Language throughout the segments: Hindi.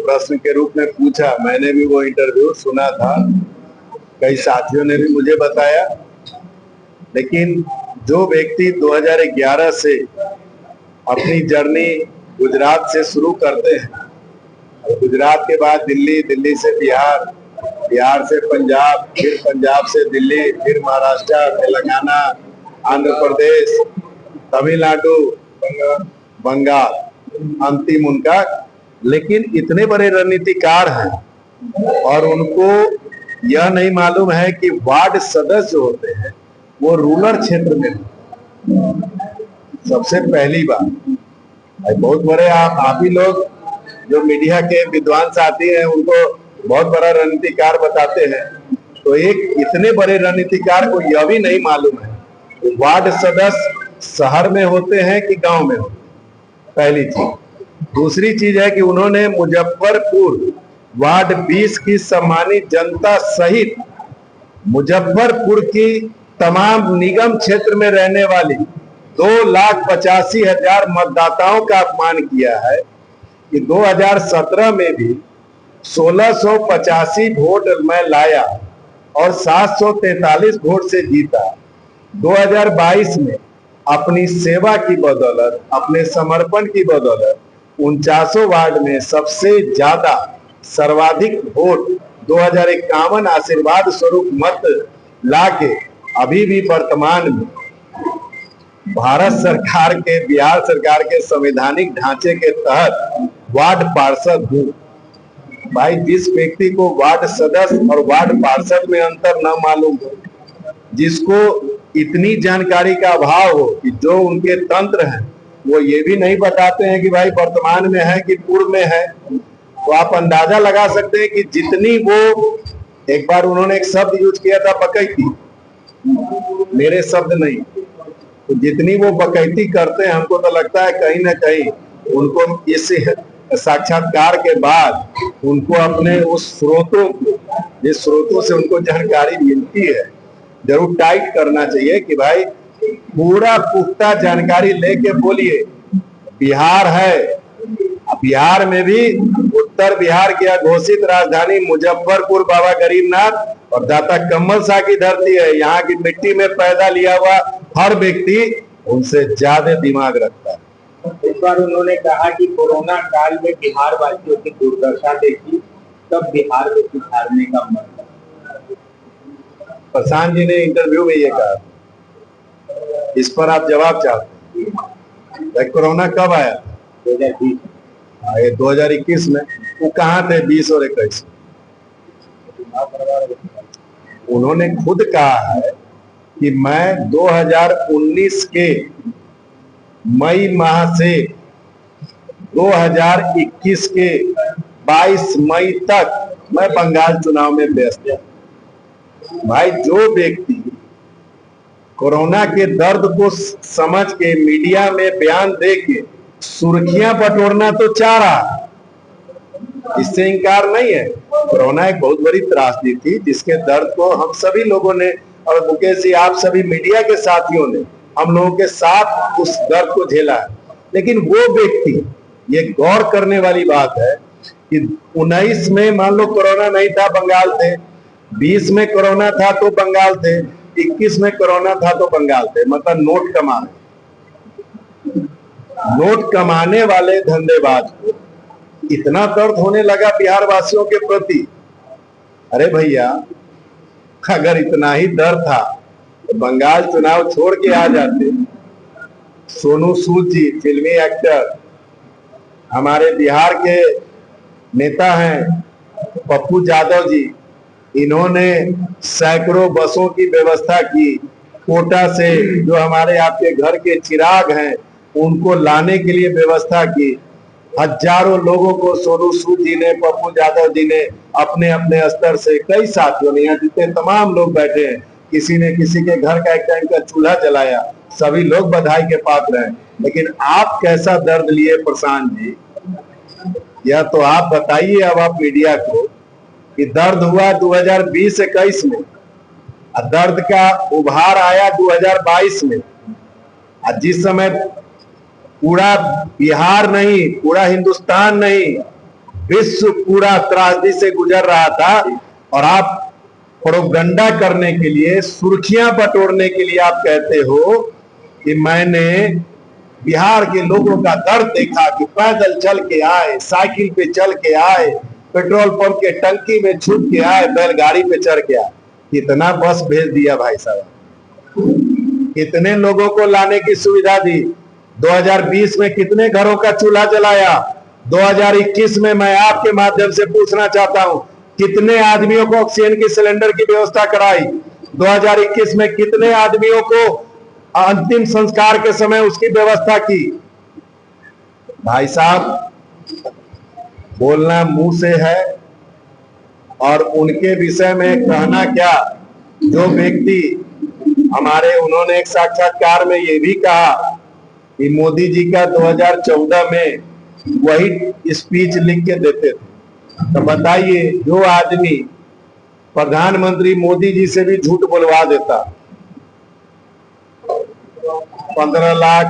प्रश्न के रूप में पूछा, मैंने भी वो इंटरव्यू सुना था, कई साथियों ने भी मुझे बताया। लेकिन जो व्यक्ति 2011 से अपनी जर्नी गुजरात से शुरू करते हैं और गुजरात के बाद दिल्ली, दिल्ली से बिहार, बिहार से पंजाब, फिर पंजाब से दिल्ली, फिर महाराष्ट्र, तेलंगाना, आंध्र प्रदेश, तमिलनाडु, बंगाल, अंतिम उनका। लेकिन इतने बड़े रणनीतिकार हैं और उनको यह नहीं मालूम है कि वार्ड सदस्य होते हैं वो रूरल क्षेत्र में। सबसे पहली बात, बहुत बड़े आप ही लोग जो मीडिया के विद्वान साथी हैं उनको बहुत बड़ा रणनीतिकार बताते हैं, तो एक इतने बड़े रणनीतिकार को यह भी नहीं मालूम है वार्ड सदस्य शहर में होते हैं कि गांव में होते हैं, पहली चीज। दूसरी चीज है कि उन्होंने मुजफ्फरपुर वार्ड 20 की सम्मानित जनता सहित मुजफ्फरपुर की तमाम निगम क्षेत्र में रहने वाली 2,85,000 मतदाताओं का अपमान किया है कि 2017 में भी 1685 वोट मैं लाया और 743 वोट से जीता। 2022 में अपनी सेवा की बदौलत, अपने समर्पण की बदौलत 49 वार्ड में सबसे ज्यादा सर्वाधिक वोट 2051 आशीर्वाद स्वरूप मत लाके अभी भी वर्तमान में भारत सरकार के, बिहार सरकार के संवैधानिक ढांचे के तहत वार्ड पार्षद हूं। भाई, जिस व्यक्ति को वार्ड सदस्य और वार्ड पार्षद में अंतर न मालूम हो, जिसको इतनी जानकारी का अभाव हो कि जो उनके तंत्र हैं वो ये भी नहीं बताते हैं कि भाई वर्तमान में है कि पूर्व में है, तो आप अंदाजा लगा सकते हैं कि जितनी वो, एक बार उन्होंने एक शब्द यूज किया था बकैती, मेरे शब्द नहीं, तो जितनी वो बकैती करते हैं हमको तो लगता है कहीं ना कहीं उनको इस साक्षात्कार के बाद उनको अपने उस स्रोतों को, जिस स्रोतों से उनको जानकारी मिलती है, जरूर टाइट करना चाहिए कि भाई पूरा पुख्ता जानकारी लेके बोलिए। बिहार है, बिहार में भी उत्तर बिहार की घोषित राजधानी मुजफ्फरपुर बाबा गरीबनाथ और दाता कम्मल शाह की धरती है। यहाँ की मिट्टी में पैदा लिया हुआ हर व्यक्ति उनसे ज्यादा दिमाग रखता है। इस बार उन्होंने कहा कि कोरोना काल में बिहार वासियों की दुर्दशा देखी, तब बिहार को सुधारने का मतलब। प्रशांत जी ने इंटरव्यू में ये कहा, इस पर आप जवाब चाहते हैं? कोरोना कब आया? 2020। 2021 में। वो कहाँ थे 20 और 21? उन्होंने खुद कहा है कि मैं 2019 के मई माह से 2021 के 22 मई तक मैं बंगाल चुनाव में व्यस्त था। भाई, जो व्यक्ति कोरोना के दर्द को समझ के मीडिया में बयान दे के सुर्खियां बटोरना तो चाह रहा, इससे इंकार नहीं है। कोरोना एक बहुत बड़ी त्रासदी थी जिसके दर्द को हम सभी लोगों ने, और मुकेश जी आप सभी मीडिया के साथियों ने हम लोगों के साथ उस दर्द को झेला है। लेकिन वो व्यक्ति, ये गौर करने वाली बात है कि 19 में मान लो कोरोना नहीं था, बंगाल थे, 20 में कोरोना था तो बंगाल थे, 21 में कोरोना था तो बंगाल थे। मतलब नोट कमाने वाले धंधेबाज को इतना दर्द होने लगा बिहार वासियों के प्रति। अरे भैया, अगर इतना ही दर्द था तो बंगाल चुनाव छोड़ के आ जाते। सोनू सूद जी फिल्मी एक्टर, हमारे बिहार के नेता हैं पप्पू यादव जी, इन्होंने सैकड़ों बसों की व्यवस्था की। कोटा से जो हमारे आपके घर के चिराग हैं उनको लाने के लिए व्यवस्था की। हजारों लोगों को सोनू सूद जी ने, पप्पू यादव जी ने अपने अपने स्तर से, कई साथियों ने, यहाँ जितने तमाम लोग बैठे हैं, किसी ने किसी के घर का एक टाइम का चूल्हा जलाया, सभी लोग बधाई के पात्र हैं। लेकिन आप कैसा दर्द लिए प्रशांत जी, यह तो आप बताइए अब आप मीडिया को कि दर्द हुआ 2020-21 में, दर्द का उभार आया 2022 में। जिस समय पूरा बिहार नहीं, पूरा हिंदुस्तान नहीं, विश्व पूरा त्रासदी से गुजर रहा था और आप प्रोपगंडा करने के लिए, सुर्खियां बटोरने के लिए आप कहते हो कि मैंने बिहार के लोगों का दर्द देखा कि पैदल चल के आए, साइकिल पे चल के आए, पेट्रोल पंप के टंकी में छुप के आए, बैलगाड़ी पे चढ़ के आए। कितना बस भेज दिया भाई साहब, कितने लोगों को लाने की सुविधा दी। 2020 में कितने घरों का चूल्हा जलाया। 2021 में मैं आपके माध्यम से पूछना चाहता हूं, कितने आदमियों को ऑक्सीजन के सिलेंडर की व्यवस्था कराई। 2021 में कितने आदमियों को अंतिम संस्कार के समय उसकी व्यवस्था की। भाई साहब, बोलना मुंह से है और उनके विषय में कहना क्या। जो व्यक्ति हमारे, उन्होंने एक साक्षात्कार में ये भी कहा कि मोदी जी का 2014 में वही स्पीच लिख के देते थे। तो बताइए, जो आदमी प्रधानमंत्री मोदी जी से भी झूठ बुलवा देता, 15 लाख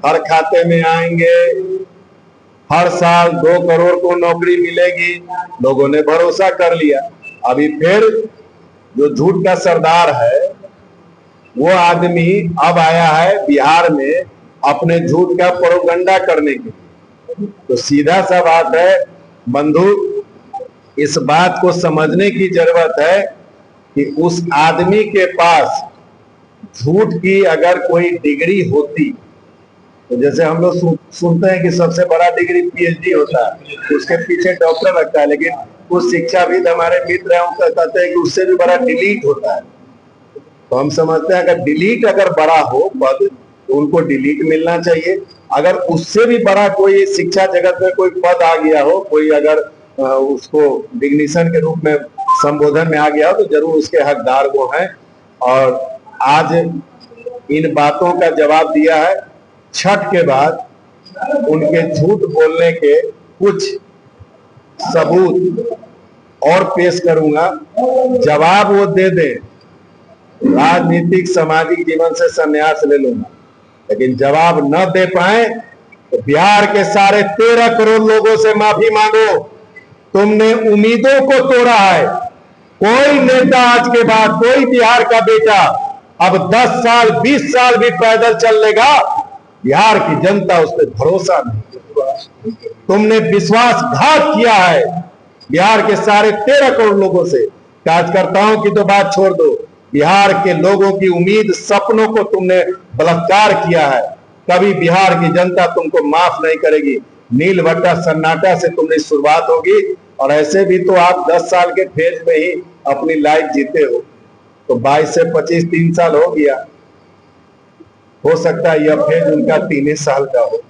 हर खाते में आएंगे, हर साल 2 करोड़ को नौकरी मिलेगी, लोगों ने भरोसा कर लिया। अभी फिर जो झूठ का सरदार है वो आदमी अब आया है बिहार में अपने झूठ का प्रोपगंडा करने के लिए। तो सीधा सा बात है बंधु, इस बात को समझने की जरूरत है कि उस आदमी के पास झूठ की अगर कोई डिग्री होती, तो जैसे हम लोग सुनते हैं कि सबसे बड़ा डिग्री पीएचडी होता है, उसके पीछे डॉक्टर लगता है, लेकिन कुछ शिक्षाविद हमारे मित्र हैं उनका कहते हैं कि उससे भी बड़ा डिलीट होता है। तो हम समझते हैं अगर डिलीट अगर बड़ा हो पद, तो उनको डिलीट मिलना चाहिए। अगर उससे भी बड़ा कोई शिक्षा जगत में कोई पद आ गया हो, कोई अगर उसको डिग्निशन के रूप में संबोधन में आ गया हो, तो जरूर उसके हकदार वो हैं। और आज इन बातों का जवाब दिया है। छठ के बाद उनके झूठ बोलने के कुछ सबूत और पेश करूंगा, जवाब वो दे दे, राजनीतिक सामाजिक जीवन से संन्यास ले लूंगा। लेकिन जवाब न दे पाए तो बिहार के सारे 13 करोड़ लोगों से माफी मांगो। तुमने उम्मीदों को तोड़ा है। कोई नेता आज के बाद, कोई बिहार का बेटा अब 10 साल 20 साल भी पैदल चल लेगा, बिहार की जनता उस पर भरोसा नहीं। तुमने विश्वासघात किया है बिहार के सारे 13 करोड़ लोगों से। कार्यकर्ताओं की तो बात छोड़ दो, बिहार के लोगों की उम्मीद, सपनों को तुमने बलात्कार किया है। कभी बिहार की जनता तुमको माफ नहीं करेगी। नील भट्टा सन्नाटा से तुम्हारी शुरुआत होगी, और ऐसे भी तो आप 10 साल के फेज में ही अपनी लाइफ जीते हो। तो 22 से 25 3 साल हो गया, हो सकता है यह फेज उनका 3 साल का हो।